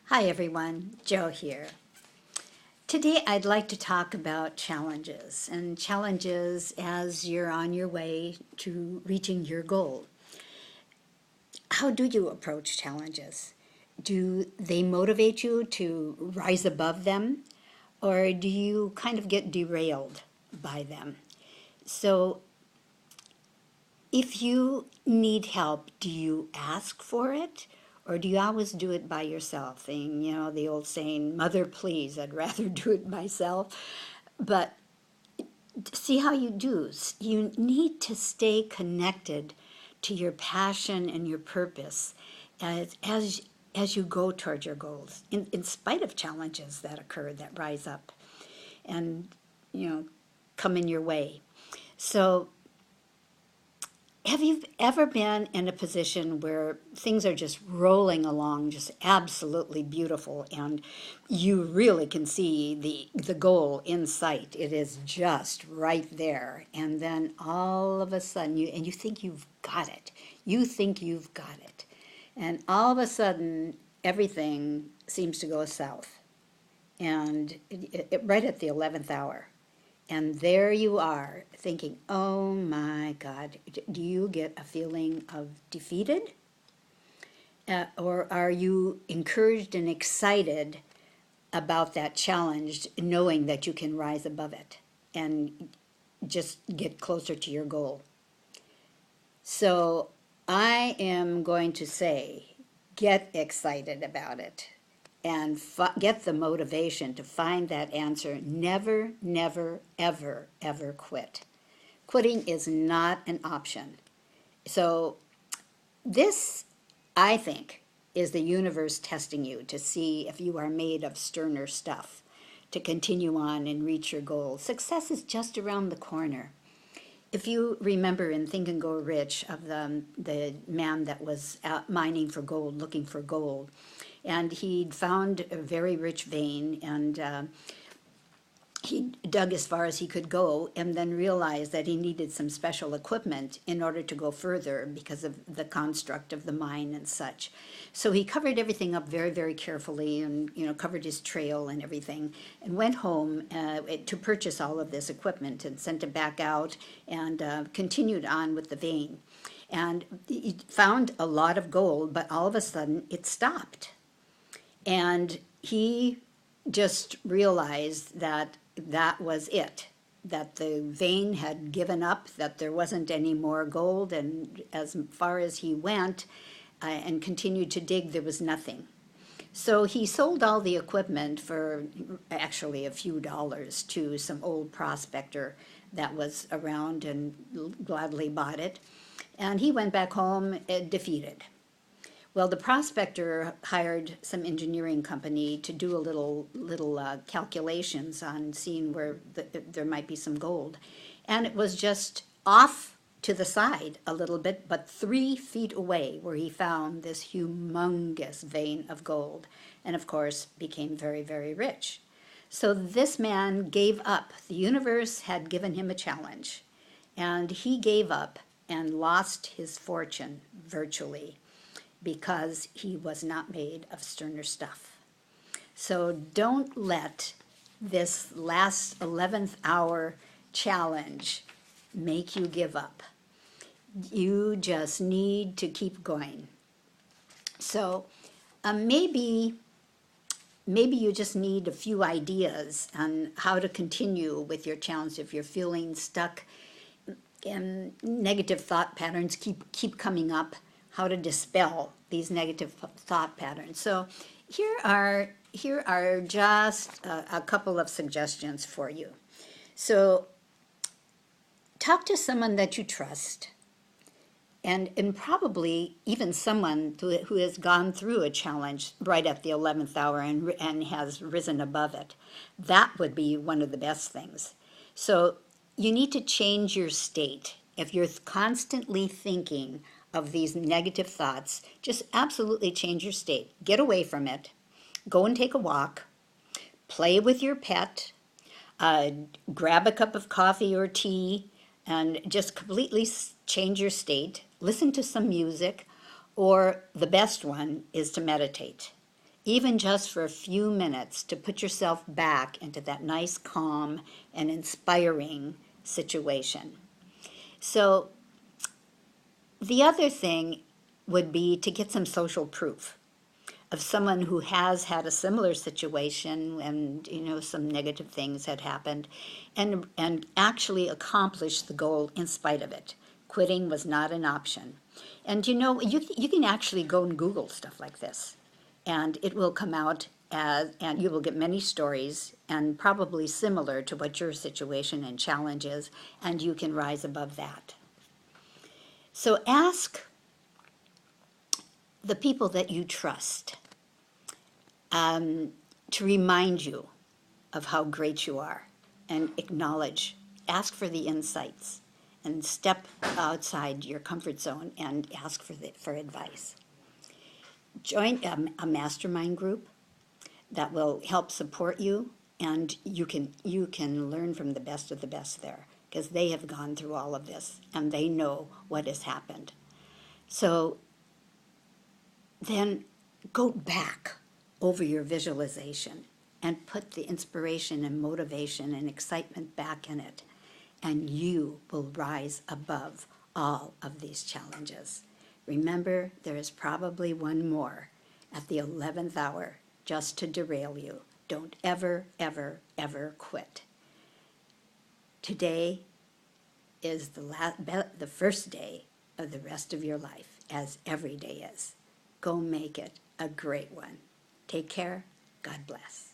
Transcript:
Hi everyone, Joe here. Today I'd like to talk about challenges and challenges as you're on your way to reaching your goal. How do you approach challenges? Do they motivate you to rise above them, or do you kind of get derailed by them? So if you need help, do you ask for it? Or do you always do it by yourself? And, the old saying, mother, please, I'd rather do it myself. But see how you do. You need to stay connected to your passion and your purpose as you go toward your goals, in spite of challenges that occur, that rise up and, come in your way. So have you ever been in a position where things are just rolling along, just absolutely beautiful, and you really can see the goal in sight? It is just right there. And then all of a sudden, you think you've got it. You think you've got it. And all of a sudden, everything seems to go south. And right at the 11th hour. And there you are thinking, oh my God, do you get a feeling of defeated? Or are you encouraged and excited about that challenge, knowing that you can rise above it and just get closer to your goal? So I am going to say, get excited about it and get the motivation to find that answer. Never, never, ever, ever quit. Quitting is not an option. So this, I think, is the universe testing you to see if you are made of sterner stuff to continue on and reach your goal. Success is just around the corner. If you remember in Think and Go Rich of the man that was out mining for gold, looking for gold, and he'd found a very rich vein, and he dug as far as he could go and then realized that he needed some special equipment in order to go further because of the construct of the mine and such. So he covered everything up very, very carefully and, covered his trail and everything, and went home to purchase all of this equipment and sent it back out and continued on with the vein. And he found a lot of gold, but all of a sudden it stopped. And he just realized that that was it, that the vein had given up, that there wasn't any more gold, and as far as he went and continued to dig, there was nothing. So he sold all the equipment for actually a few dollars to some old prospector that was around and gladly bought it. And he went back home defeated. Well, the prospector hired some engineering company to do a little calculations on seeing where there might be some gold. And it was just off to the side a little bit, but 3 feet away where he found this humongous vein of gold. And of course, became very, very rich. So this man gave up. The universe had given him a challenge. And he gave up and lost his fortune virtually, because he was not made of sterner stuff. So don't let this last 11th hour challenge make you give up. You just need to keep going. So maybe you just need a few ideas on how to continue with your challenge if you're feeling stuck and negative thought patterns keep coming up, how to dispel these negative thought patterns. So here are just a couple of suggestions for you. So talk to someone that you trust, and probably even someone who has gone through a challenge right at the 11th hour and has risen above it. That would be one of the best things. So you need to change your state. If you're constantly thinking of these negative thoughts, just absolutely change your state. Get away from it. Go and take a walk. Play with your pet. Grab a cup of coffee or tea and just completely change your state. Listen to some music, or the best one is to meditate. even just for a few minutes, to put yourself back into that nice, calm, and inspiring situation. So the other thing would be to get some social proof of someone who has had a similar situation and some negative things had happened and actually accomplished the goal in spite of it. Quitting was not an option. And you can actually go and Google stuff like this, and it will come out and you will get many stories and probably similar to what your situation and challenge is, and you can rise above that. So ask the people that you trust to remind you of how great you are, and ask for the insights, and step outside your comfort zone and ask for advice. Join a mastermind group that will help support you, and you can learn from the best of the best there, because they have gone through all of this and they know what has happened. So then go back over your visualization and put the inspiration and motivation and excitement back in it, and you will rise above all of these challenges. Remember, there is probably one more at the 11th hour just to derail you. Don't ever, ever, ever quit. Today is the first day of the rest of your life, as every day is. Go make it a great one. Take care. God bless.